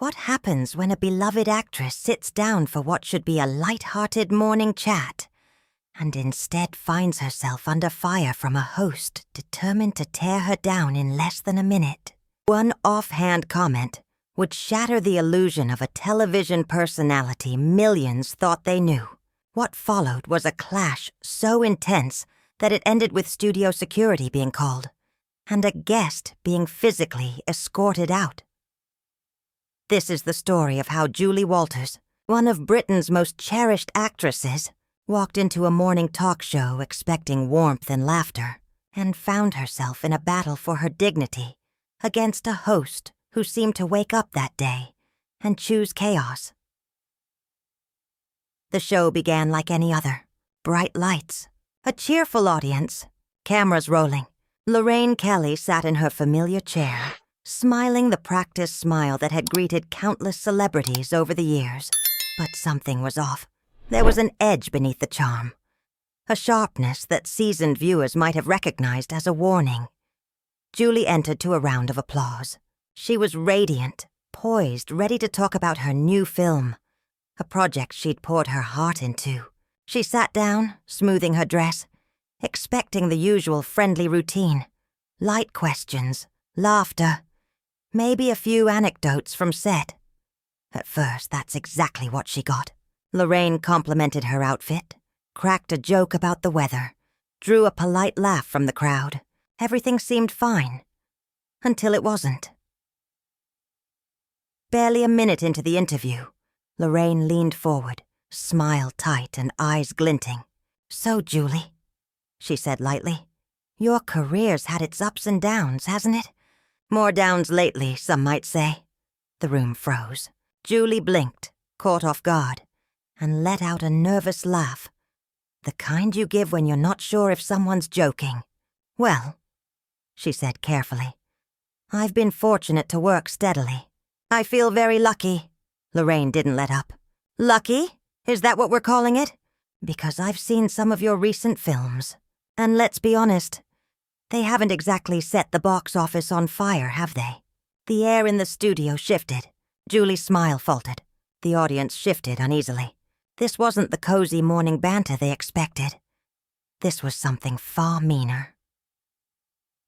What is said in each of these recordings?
What happens when a beloved actress sits down for what should be a lighthearted morning chat and instead finds herself under fire from a host determined to tear her down in less than a minute? One offhand comment would shatter the illusion of a television personality millions thought they knew. What followed was a clash so intense that it ended with studio security being called and a guest being physically escorted out. This is the story of how Julie Walters, one of Britain's most cherished actresses, walked into a morning talk show expecting warmth and laughter and found herself in a battle for her dignity against a host who seemed to wake up that day and choose chaos. The show began like any other. Bright lights, a cheerful audience, cameras rolling. Lorraine Kelly sat in her familiar chair, smiling the practiced smile that had greeted countless celebrities over the years. But something was off. There was an edge beneath the charm, a sharpness that seasoned viewers might have recognized as a warning. Julie entered to a round of applause. She was radiant, poised, ready to talk about her new film, a project she'd poured her heart into. She sat down, smoothing her dress, expecting the usual friendly routine. Light questions, laughter, maybe a few anecdotes from set. At first, that's exactly what she got. Lorraine complimented her outfit, cracked a joke about the weather, drew a polite laugh from the crowd. Everything seemed fine. Until it wasn't. Barely a minute into the interview, Lorraine leaned forward, smile tight and eyes glinting. "So, Julie," she said lightly, "your career's had its ups and downs, hasn't it? More downs lately, some might say." The room froze. Julie blinked, caught off guard, and let out a nervous laugh, the kind you give when you're not sure if someone's joking. "Well," she said carefully, "I've been fortunate to work steadily. I feel very lucky." Lorraine didn't let up. "Lucky? Is that what we're calling it? Because I've seen some of your recent films, and let's be honest, they haven't exactly set the box office on fire, have they?" The air in the studio shifted. Julie's smile faltered. The audience shifted uneasily. This wasn't the cozy morning banter they expected. This was something far meaner.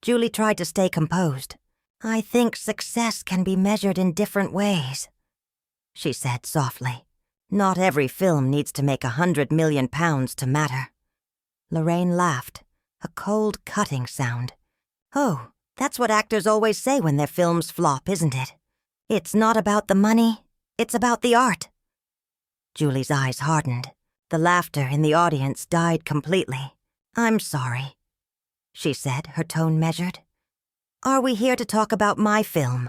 Julie tried to stay composed. "I think success can be measured in different ways," she said softly. "Not every film needs to make £100 million to matter." Lorraine laughed, a cold, cutting sound. "Oh, that's what actors always say when their films flop, isn't it? It's not about the money, it's about the art." Julie's eyes hardened. The laughter in the audience died completely. "I'm sorry," she said, her tone measured. "Are we here to talk about my film,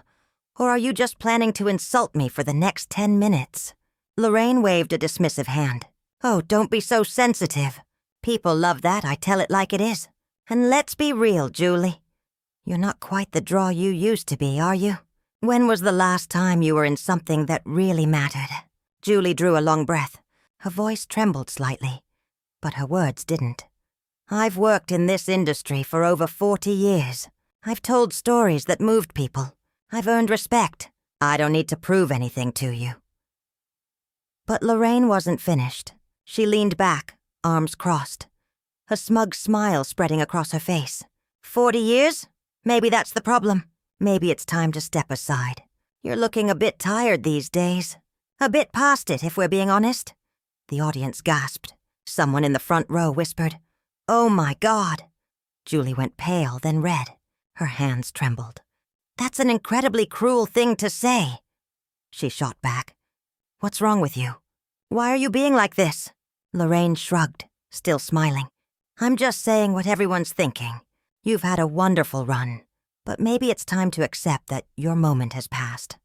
or are you just planning to insult me for the next 10 minutes? Lorraine waved a dismissive hand. "Oh, don't be so sensitive. People love that, I tell it like it is. And let's be real, Julie. You're not quite the draw you used to be, are you? When was the last time you were in something that really mattered?" Julie drew a long breath. Her voice trembled slightly, but her words didn't. "I've worked in this industry for over 40 years. I've told stories that moved people. I've earned respect. I don't need to prove anything to you." But Lorraine wasn't finished. She leaned back, arms crossed, a smug smile spreading across her face. 40 years? Maybe that's the problem. Maybe it's time to step aside. You're looking a bit tired these days. A bit past it, if we're being honest." The audience gasped. Someone in the front row whispered, "Oh my God." Julie went pale, then red. Her hands trembled. "That's an incredibly cruel thing to say." She shot back. "What's wrong with you? Why are you being like this?" Lorraine shrugged, still smiling. "I'm just saying what everyone's thinking. You've had a wonderful run, but maybe it's time to accept that your moment has passed."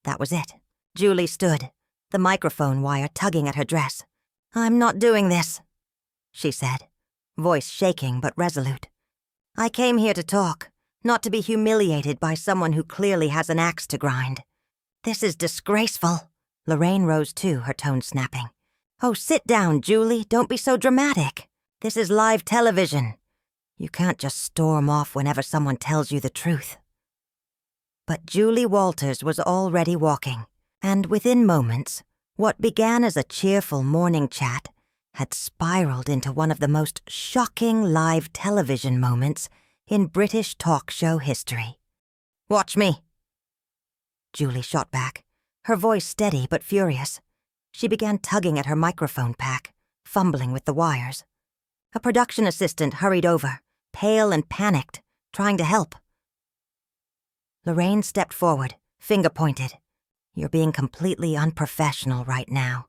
That was it. Julie stood, the microphone wire tugging at her dress. "I'm not doing this," she said, voice shaking but resolute. "I came here to talk, not to be humiliated by someone who clearly has an axe to grind. This is disgraceful." Lorraine rose too, her tone snapping. "Oh, sit down, Julie. Don't be so dramatic. This is live television. You can't just storm off whenever someone tells you the truth." But Julie Walters was already walking, And within moments, what began as a cheerful morning chat had spiraled into one of the most shocking live television moments in British talk show history. "Watch me," Julie shot back, her voice steady but furious. She began tugging at her microphone pack, fumbling with the wires. A production assistant hurried over, pale and panicked, trying to help. Lorraine stepped forward, finger pointed. "You're being completely unprofessional right now.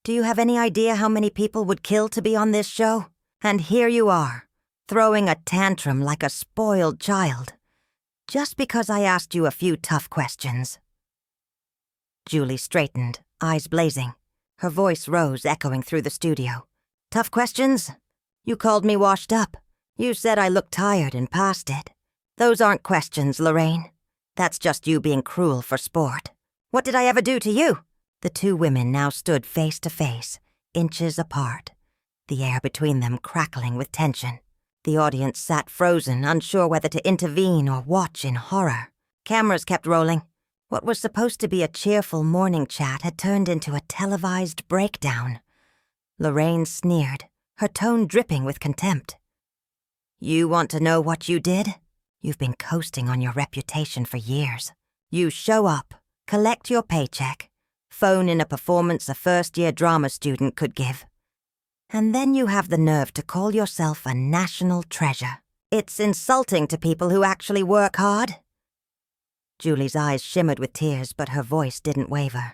Do you have any idea how many people would kill to be on this show? And here you are, throwing a tantrum like a spoiled child, just because I asked you a few tough questions." Julie straightened, eyes blazing. Her voice rose, echoing through the studio. "Tough questions? You called me washed up. You said I looked tired and past it. Those aren't questions, Lorraine. That's just you being cruel for sport. What did I ever do to you?" The two women now stood face to face, inches apart, the air between them crackling with tension. The audience sat frozen, unsure whether to intervene or watch in horror. Cameras kept rolling. What was supposed to be a cheerful morning chat had turned into a televised breakdown. Lorraine sneered, her tone dripping with contempt. "You want to know what you did? You've been coasting on your reputation for years. You show up, collect your paycheck, phone in a performance a first-year drama student could give. And then you have the nerve to call yourself a national treasure. It's insulting to people who actually work hard." Julie's eyes shimmered with tears, but her voice didn't waver.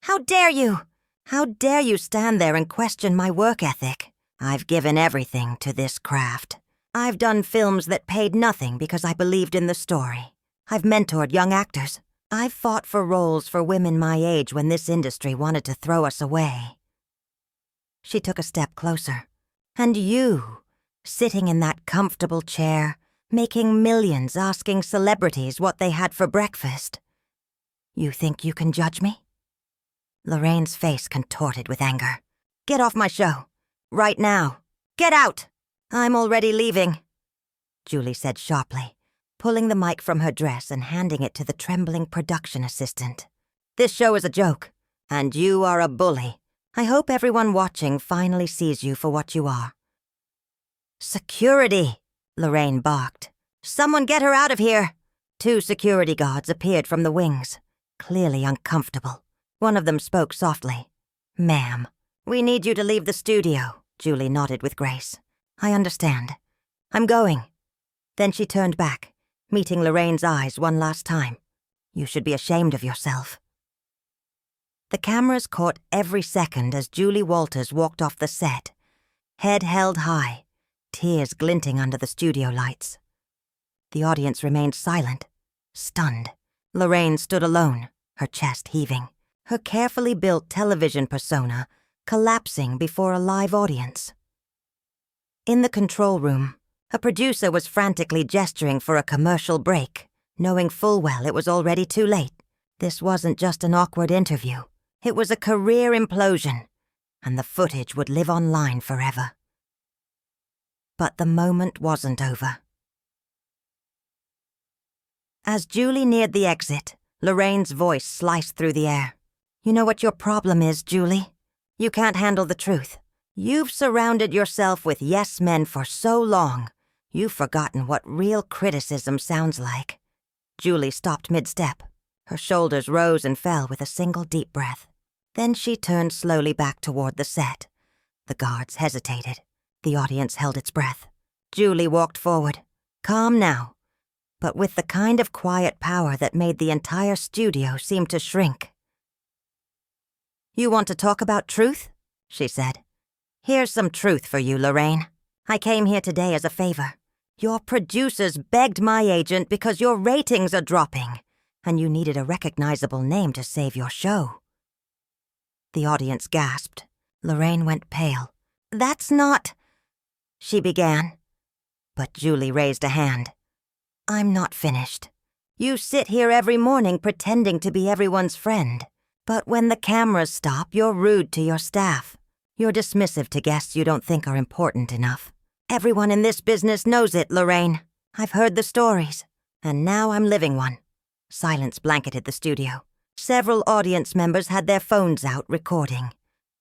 "How dare you? How dare you stand there and question my work ethic? I've given everything to this craft. I've done films that paid nothing because I believed in the story. I've mentored young actors. I've fought for roles for women my age when this industry wanted to throw us away." She took a step closer. "And you, sitting in that comfortable chair, making millions asking celebrities what they had for breakfast. You think you can judge me?" Lorraine's face contorted with anger. "Get off my show. Right now. Get out! I'm already leaving," Julie said sharply, pulling the mic from her dress and handing it to the trembling production assistant. "This show is a joke, and you are a bully. I hope everyone watching finally sees you for what you are." "Security!" Lorraine barked. "Someone get her out of here!" Two security guards appeared from the wings, clearly uncomfortable. One of them spoke softly. "Ma'am, we need you to leave the studio," Julie nodded with grace. "I understand. I'm going." Then she turned back, meeting Lorraine's eyes one last time. "You should be ashamed of yourself." The cameras caught every second as Julie Walters walked off the set, head held high, tears glinting under the studio lights. The audience remained silent, stunned. Lorraine stood alone, her chest heaving, her carefully built television persona collapsing before a live audience. In the control room, a producer was frantically gesturing for a commercial break, knowing full well it was already too late. This wasn't just an awkward interview. It was a career implosion, and the footage would live online forever. But the moment wasn't over. As Julie neared the exit, Lorraine's voice sliced through the air. "You know what your problem is, Julie? You can't handle the truth. You've surrounded yourself with yes men for so long, you've forgotten what real criticism sounds like." Julie stopped mid-step. Her shoulders rose and fell with a single deep breath. Then she turned slowly back toward the set. The guards hesitated. The audience held its breath. Julie walked forward, calm now, but with the kind of quiet power that made the entire studio seem to shrink. "You want to talk about truth?" she said. "Here's some truth for you, Lorraine. I came here today as a favor. Your producers begged my agent because your ratings are dropping, and you needed a recognizable name to save your show." The audience gasped. Lorraine went pale. "That's not—" she began. But Julie raised a hand. "I'm not finished. You sit here every morning pretending to be everyone's friend, but when the cameras stop, you're rude to your staff. You're dismissive to guests you don't think are important enough. Everyone in this business knows it, Lorraine. I've heard the stories, and now I'm living one." Silence blanketed the studio. Several audience members had their phones out recording.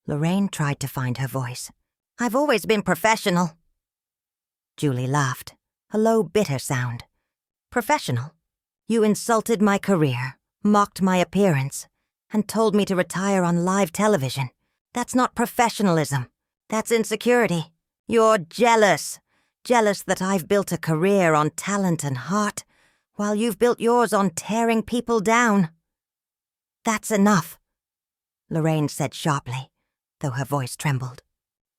Lorraine tried to find her voice. "I've always been professional." Julie laughed, a low, bitter sound. "Professional? You insulted my career, mocked my appearance, and told me to retire on live television. That's not professionalism. That's insecurity. You're jealous. Jealous that I've built a career on talent and heart, while you've built yours on tearing people down." "That's enough," Lorraine said sharply, though her voice trembled.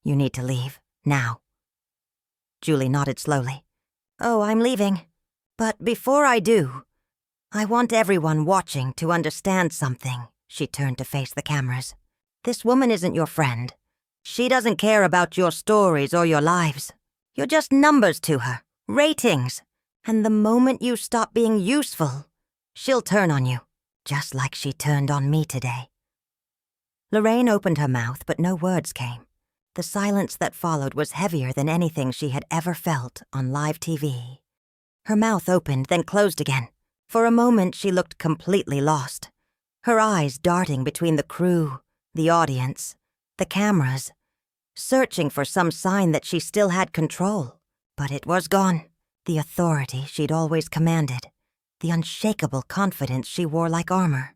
"You need to leave, now." Julie nodded slowly. "Oh, I'm leaving. But before I do, I want everyone watching to understand something." She turned to face the cameras. "This woman isn't your friend. She doesn't care about your stories or your lives. You're just numbers to her, ratings. And the moment you stop being useful, she'll turn on you, just like she turned on me today." Lorraine opened her mouth, but no words came. The silence that followed was heavier than anything she had ever felt on live TV. Her mouth opened, then closed again. For a moment, she looked completely lost, her eyes darting between the crew, the audience, the cameras, searching for some sign that she still had control. But it was gone. The authority she'd always commanded, the unshakable confidence she wore like armor.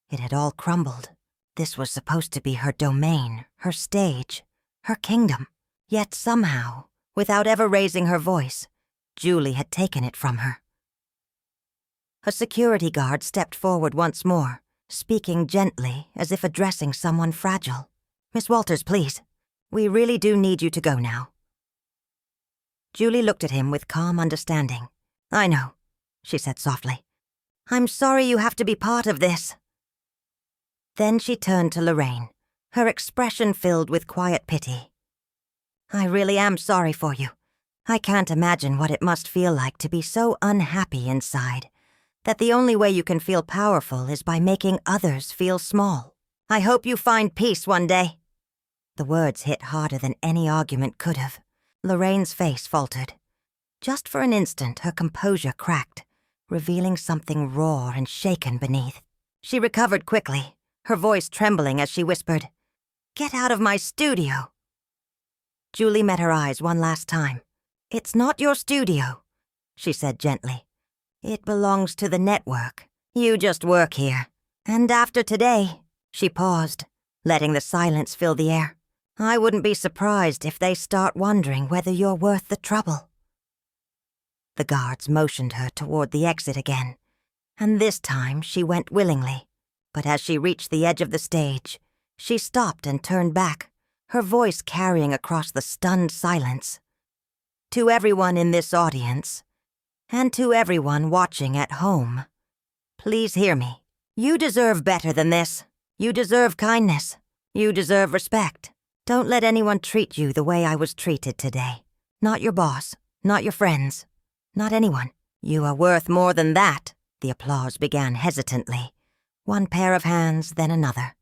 It had all crumbled. This was supposed to be her domain, her stage, her kingdom. Yet somehow, without ever raising her voice, Julie had taken it from her. A security guard stepped forward once more, speaking gently as if addressing someone fragile. "Miss Walters, please. We really do need you to go now." Julie looked at him with calm understanding. "I know," she said softly. "I'm sorry you have to be part of this." Then she turned to Lorraine, her expression filled with quiet pity. "I really am sorry for you. I can't imagine what it must feel like to be so unhappy inside that the only way you can feel powerful is by making others feel small. I hope you find peace one day." The words hit harder than any argument could have. Lorraine's face faltered. Just for an instant, her composure cracked, revealing something raw and shaken beneath. She recovered quickly, her voice trembling as she whispered, "Get out of my studio." Julie met her eyes one last time. "It's not your studio," she said gently. "It belongs to the network. You just work here. And after today," she paused, letting the silence fill the air, "I wouldn't be surprised if they start wondering whether you're worth the trouble." The guards motioned her toward the exit again, and this time she went willingly. But as she reached the edge of the stage, she stopped and turned back, her voice carrying across the stunned silence. "To everyone in this audience, and to everyone watching at home, please hear me. You deserve better than this. You deserve kindness. You deserve respect. Don't let anyone treat you the way I was treated today. Not your boss, not your friends, not anyone. You are worth more than that." The applause began hesitantly, one pair of hands, then another,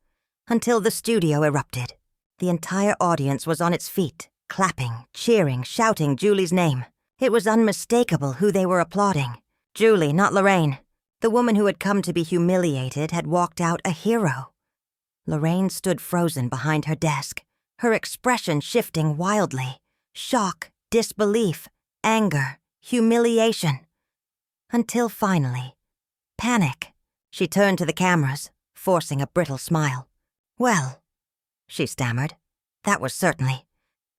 until the studio erupted. The entire audience was on its feet, clapping, cheering, shouting Julie's name. It was unmistakable who they were applauding. Julie, not Lorraine. The woman who had come to be humiliated had walked out a hero. Lorraine stood frozen behind her desk, her expression shifting wildly. Shock, disbelief, anger, humiliation. Until finally, panic. She turned to the cameras, forcing a brittle smile. "Well," she stammered, "that was certainly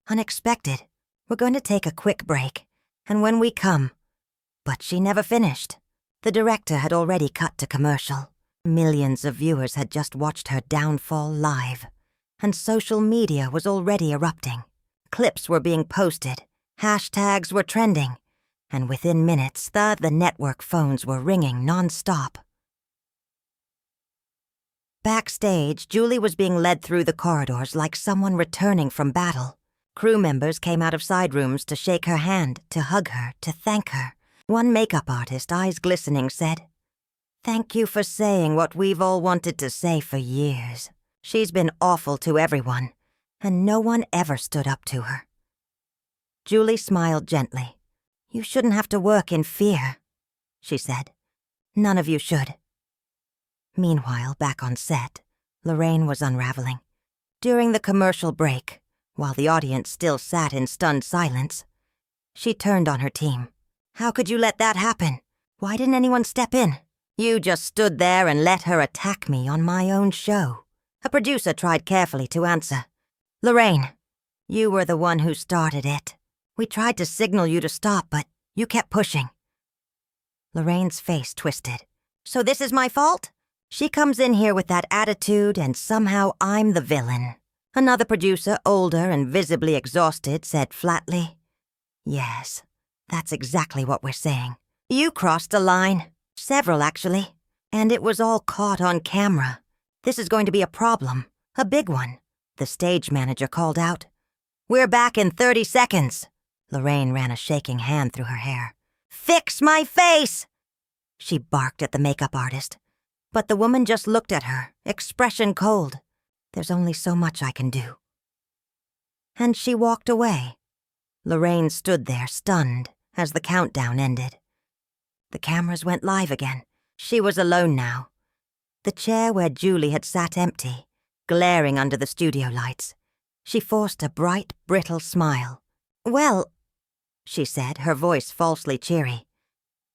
unexpected. We're going to take a quick break, and when we come..." But she never finished. The director had already cut to commercial. Millions of viewers had just watched her downfall live, and social media was already erupting. Clips were being posted, hashtags were trending, and within minutes, the network phones were ringing non-stop. Backstage, Julie was being led through the corridors like someone returning from battle. Crew members came out of side rooms to shake her hand, to hug her, to thank her. One makeup artist, eyes glistening, said, "Thank you for saying what we've all wanted to say for years. She's been awful to everyone, and no one ever stood up to her." Julie smiled gently. "You shouldn't have to work in fear," she said. "None of you should." Meanwhile, back on set, Lorraine was unraveling. During the commercial break, while the audience still sat in stunned silence, she turned on her team. How could you let that happen? Why didn't anyone step in? You just stood there and let her attack me on my own show. A producer tried carefully to answer. Lorraine, you were the one who started it. We tried to signal you to stop, but you kept pushing. Lorraine's face twisted. So this is my fault? She comes in here with that attitude and somehow I'm the villain. Another producer, older and visibly exhausted, said flatly, Yes, that's exactly what we're saying. You crossed a line. Several, actually. And it was all caught on camera. This is going to be a problem. A big one. The stage manager called out. We're back in 30 seconds. Lorraine ran a shaking hand through her hair. Fix my face! She barked at the makeup artist. But the woman just looked at her, expression cold. There's only so much I can do. And she walked away. Lorraine stood there, stunned, as the countdown ended. The cameras went live again. She was alone now. The chair where Julie had sat empty, glaring under the studio lights. She forced a bright, brittle smile. Well, she said, her voice falsely cheery.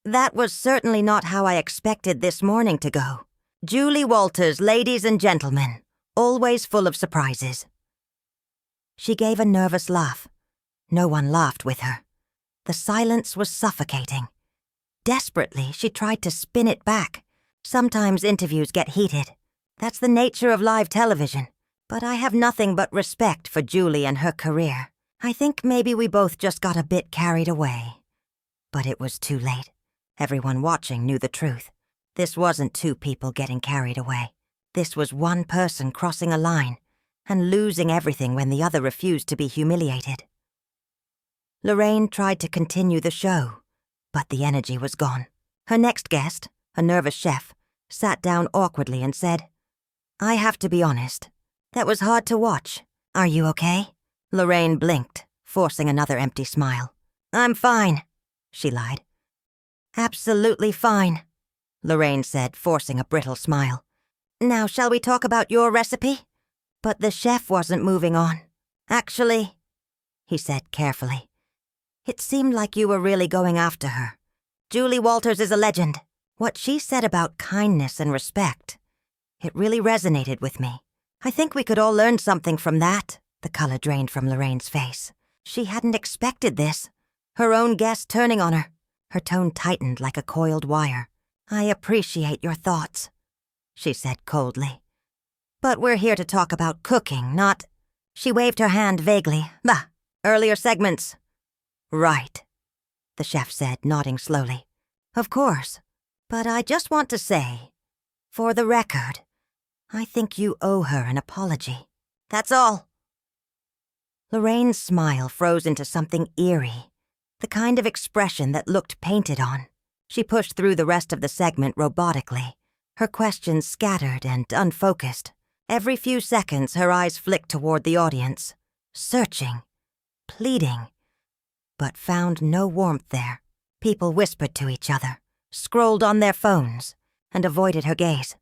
That was certainly not how I expected this morning to go. Julie Walters, ladies and gentlemen, always full of surprises. She gave a nervous laugh. No one laughed with her. The silence was suffocating. Desperately, she tried to spin it back. Sometimes interviews get heated. That's the nature of live television. But I have nothing but respect for Julie and her career. I think maybe we both just got a bit carried away. But it was too late. Everyone watching knew the truth. This wasn't two people getting carried away. This was one person crossing a line and losing everything when the other refused to be humiliated. Lorraine tried to continue the show, but the energy was gone. Her next guest, a nervous chef, sat down awkwardly and said, I have to be honest. That was hard to watch. Are you okay? Lorraine blinked, forcing another empty smile. I'm fine, she lied. Absolutely fine, Lorraine said, forcing a brittle smile. Now, shall we talk about your recipe? But the chef wasn't moving on. Actually, he said carefully, it seemed like you were really going after her. Julie Walters is a legend. What she said about kindness and respect, it really resonated with me. I think we could all learn something from that. The color drained from Lorraine's face. She hadn't expected this. Her own guest turning on her. Her tone tightened like a coiled wire. I appreciate your thoughts, she said coldly. But we're here to talk about cooking, not... She waved her hand vaguely. Earlier segments. Right, the chef said, nodding slowly. Of course, but I just want to say, for the record, I think you owe her an apology. That's all. Lorraine's smile froze into something eerie, the kind of expression that looked painted on. She pushed through the rest of the segment robotically, her questions scattered and unfocused. Every few seconds, her eyes flicked toward the audience, searching, pleading, but found no warmth there. People whispered to each other, scrolled on their phones, and avoided her gaze.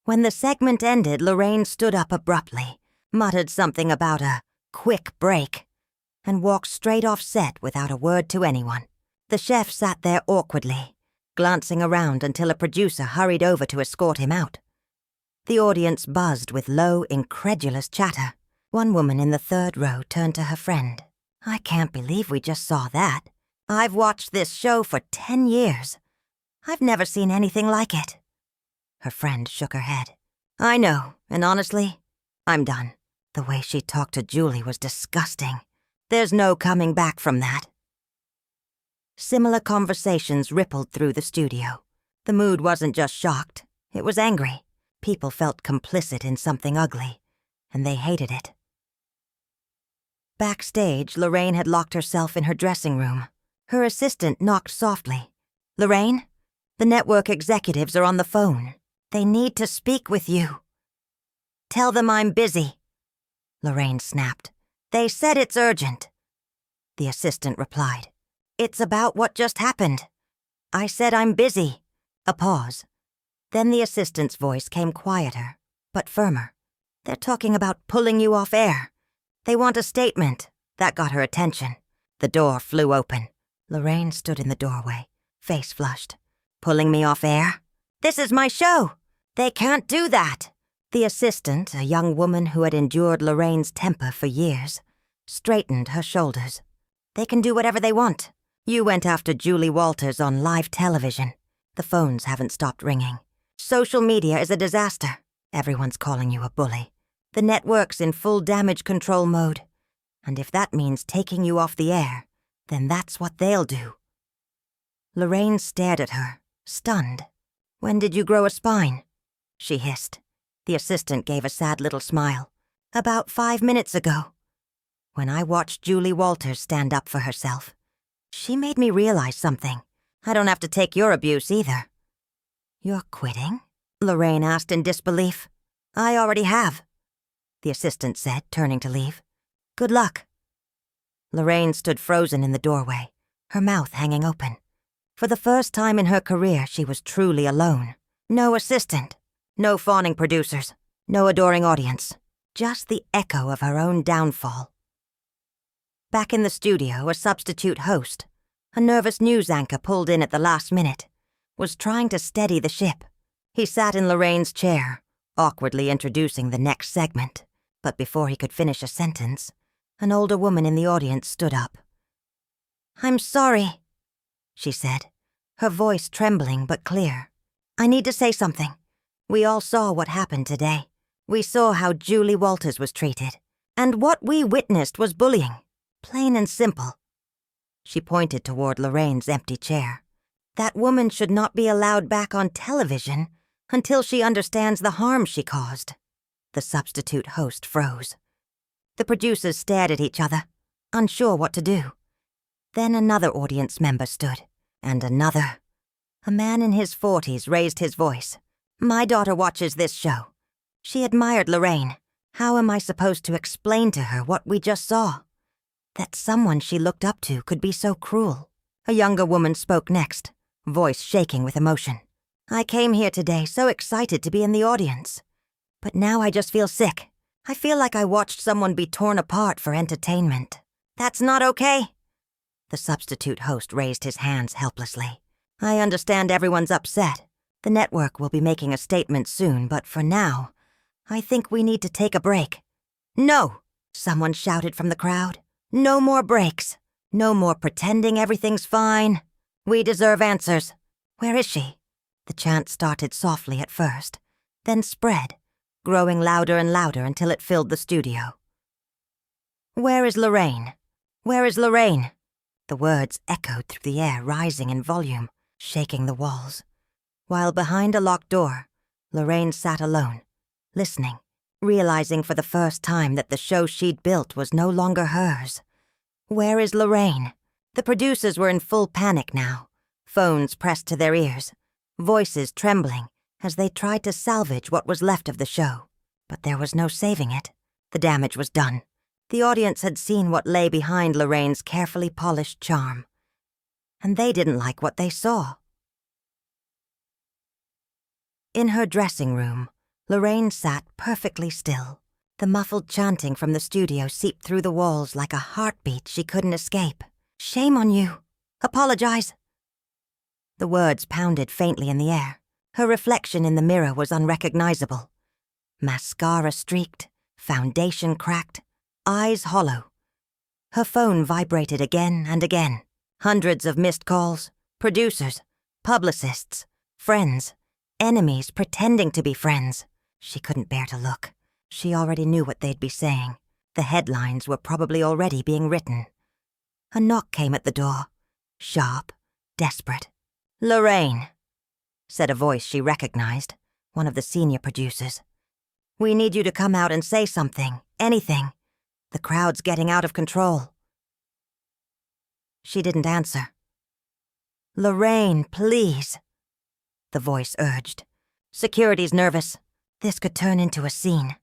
When the segment ended, Lorraine stood up abruptly, muttered something about a quick break, and walked straight off set without a word to anyone. The chef sat there awkwardly, glancing around until a producer hurried over to escort him out. The audience buzzed with low, incredulous chatter. One woman in the third row turned to her friend. I can't believe we just saw that. I've watched this show for 10 years. I've never seen anything like it. Her friend shook her head. I know, and honestly, I'm done. The way she talked to Julie was disgusting. There's no coming back from that. Similar conversations rippled through the studio. The mood wasn't just shocked, it was angry. People felt complicit in something ugly, and they hated it. Backstage, Lorraine had locked herself in her dressing room. Her assistant knocked softly. Lorraine, the network executives are on the phone. They need to speak with you. Tell them I'm busy, Lorraine snapped. They said it's urgent. The assistant replied. It's about what just happened. I said I'm busy. A pause. Then the assistant's voice came quieter, but firmer. They're talking about pulling you off air. They want a statement. That got her attention. The door flew open. Lorraine stood in the doorway, face flushed. Pulling me off air? This is my show! They can't do that! The assistant, a young woman who had endured Lorraine's temper for years, straightened her shoulders. They can do whatever they want. You went after Julie Walters on live television. The phones haven't stopped ringing. Social media is a disaster. Everyone's calling you a bully. The network's in full damage control mode. And if that means taking you off the air, then that's what they'll do. Lorraine stared at her, stunned. When did you grow a spine? She hissed. The assistant gave a sad little smile. About 5 minutes ago. When I watched Julie Walters stand up for herself, she made me realize something. I don't have to take your abuse either. You're quitting? Lorraine asked in disbelief. I already have, the assistant said, turning to leave. Good luck. Lorraine stood frozen in the doorway, her mouth hanging open. For the first time in her career, she was truly alone. No assistant, no fawning producers, no adoring audience, just the echo of her own downfall. Back in the studio, a substitute host, a nervous news anchor pulled in at the last minute, was trying to steady the ship. He sat in Lorraine's chair, awkwardly introducing the next segment, but before he could finish a sentence, an older woman in the audience stood up. I'm sorry, she said, her voice trembling but clear. I need to say something. We all saw what happened today. We saw how Julie Walters was treated, and what we witnessed was bullying, plain and simple. She pointed toward Lorraine's empty chair. That woman should not be allowed back on television until she understands the harm she caused. The substitute host froze. The producers stared at each other, unsure what to do. Then another audience member stood, and another. A man in his 40s raised his voice. My daughter watches this show. She admired Lorraine. How am I supposed to explain to her what we just saw? That someone she looked up to could be so cruel. A younger woman spoke next, voice shaking with emotion. I came here today so excited to be in the audience. But now I just feel sick. I feel like I watched someone be torn apart for entertainment. That's not okay. The substitute host raised his hands helplessly. I understand everyone's upset. The network will be making a statement soon, but for now, I think we need to take a break. No, someone shouted from the crowd. No more breaks. No more pretending everything's fine. We deserve answers. Where is she? The chant started softly at first, then spread, growing louder and louder until it filled the studio. Where is Lorraine? Where is Lorraine? The words echoed through the air, rising in volume, shaking the walls. While behind a locked door, Lorraine sat alone, listening, realizing for the first time that the show she'd built was no longer hers. Where is Lorraine? The producers were in full panic now, phones pressed to their ears, voices trembling as they tried to salvage what was left of the show. But there was no saving it. The damage was done. The audience had seen what lay behind Lorraine's carefully polished charm, and they didn't like what they saw. In her dressing room, Lorraine sat perfectly still. The muffled chanting from the studio seeped through the walls like a heartbeat she couldn't escape. Shame on you. Apologize. The words pounded faintly in the air. Her reflection in the mirror was unrecognizable. Mascara streaked, foundation cracked, eyes hollow. Her phone vibrated again and again. Hundreds of missed calls, producers, publicists, friends, enemies pretending to be friends. She couldn't bear to look. She already knew what they'd be saying. The headlines were probably already being written. A knock came at the door, sharp, desperate. Lorraine, said a voice she recognized, one of the senior producers. We need you to come out and say something, anything. The crowd's getting out of control. She didn't answer. Lorraine, please, the voice urged. Security's nervous. This could turn into a scene.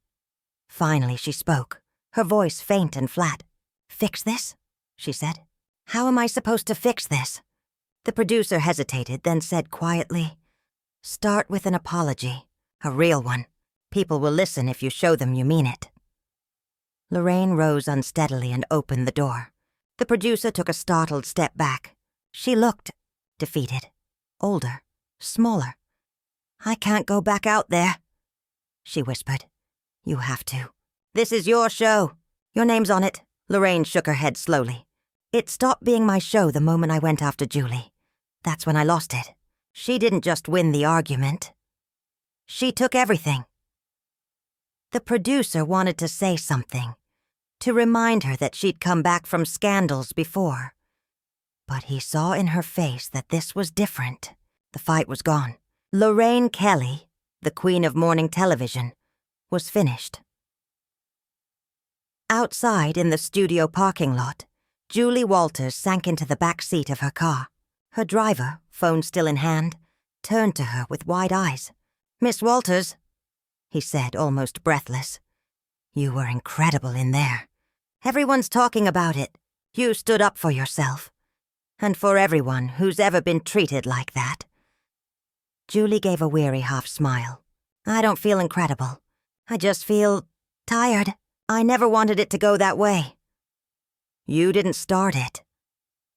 Finally, she spoke, her voice faint and flat. Fix this? She said. How am I supposed to fix this? The producer hesitated, then said quietly, Start with an apology, a real one. People will listen if you show them you mean it. Lorraine rose unsteadily and opened the door. The producer took a startled step back. She looked defeated, older, smaller. "I can't go back out there," she whispered. "You have to. This is your show. Your name's on it." Lorraine shook her head slowly. "It stopped being my show the moment I went after Julie. That's when I lost it. She didn't just win the argument. She took everything." The producer wanted to say something, to remind her that she'd come back from scandals before. But he saw in her face that this was different. The fight was gone. Lorraine Kelly, the queen of morning television, was finished. Outside in the studio parking lot, Julie Walters sank into the back seat of her car. Her driver, phone still in hand, turned to her with wide eyes. "Miss Walters," he said, almost breathless. "You were incredible in there. Everyone's talking about it. You stood up for yourself. And for everyone who's ever been treated like that." Julie gave a weary half-smile. "I don't feel incredible. I just feel tired. I never wanted it to go that way." "You didn't start it,"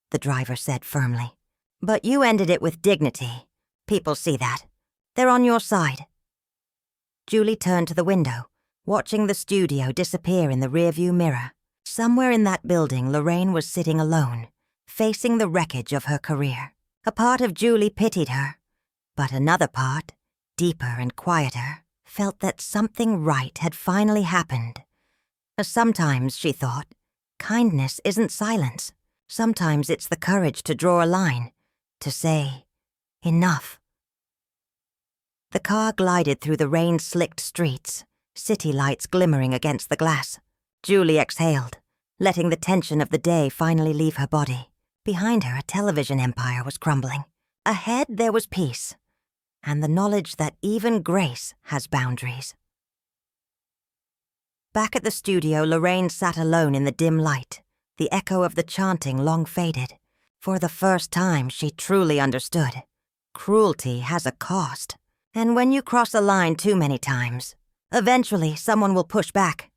the driver said firmly. "But you ended it with dignity. People see that. They're on your side." Julie turned to the window, watching the studio disappear in the rearview mirror. Somewhere in that building, Lorraine was sitting alone, facing the wreckage of her career. A part of Julie pitied her, but another part, deeper and quieter, felt that something right had finally happened. Sometimes, she thought, kindness isn't silence. Sometimes it's the courage to draw a line, to say, enough. The car glided through the rain-slicked streets, city lights glimmering against the glass. Julie exhaled, letting the tension of the day finally leave her body. Behind her, a television empire was crumbling. Ahead, there was peace, and the knowledge that even grace has boundaries. Back at the studio, Lorraine sat alone in the dim light, the echo of the chanting long faded. For the first time, she truly understood. Cruelty has a cost, and when you cross a line too many times, eventually someone will push back.